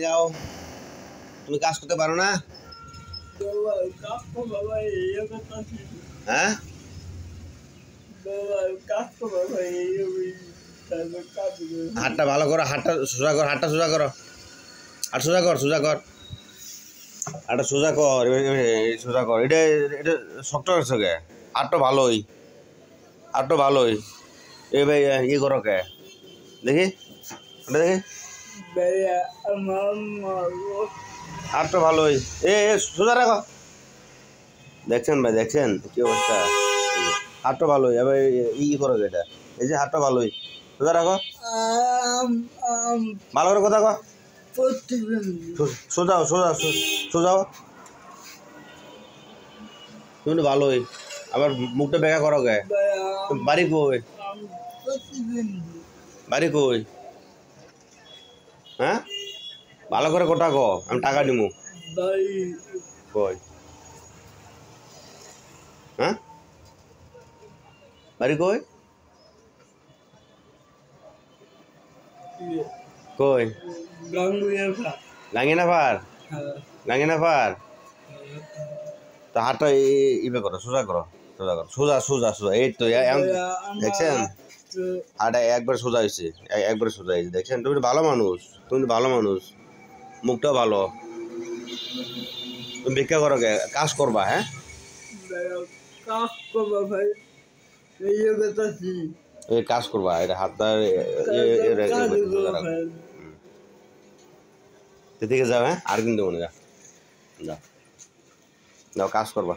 যাও, তুমি কাজ করতে পারো না? হ্যাঁ, হাতটা ভালো করো, হাতটা সোজা কর, হাতটা সোজা করো, হাত সোজা কর, সোজা কর, হাতটা সোজা কর, সোজা কর। এটা এটা শক্ত আছে কে? হাতটা ভালোই, হাতটা ভালোই। এ ভাই ইয়ে করো কে? দেখি ওটা দেখি, হাতটা ভালোই। এ সোজা রাখো। দেখছেন ভাই, দেখছেন কি অবস্থা? হাতটা ভালোই। এবার ই করো এটা, এই যে হাতটা ভালোই, সোজা রাখো, ভালো করে কথা কো, সোজাও সোজা সোজাও। তুমি তো ভালোই, আবার মুখটা বেঁকা করো গে? বাড়ি কই? বাড়ি কই? হ্যাঁ, ভালো করে কথা কো, আমি টাকা দিমু। কই? হ্যাঁ, বাড়ি কই? কই? গাঙ্গিনাফার। গাঙ্গিনাফার। তো হাতটা ইবে করো, সোজা করো, সোজা করো, সোজা সোজা সোজা। এই তো দেখছেন, হাতটা একবার সোজা হয়েছে, একবার সোজা হয়েছে। দেখছেন, তুমি তো ভালো মানুষ, তুমি তো ভালো মানুষ, মুখটাও ভালো। তুমি ভিক্ষা করো কে? কাজ করবা? হ্যাঁ, এই কাজ করবা, এটা হাতটা এদিকে যাও। হ্যাঁ, আর কিন্তু মনে যাও, যাও, কাজ করবা।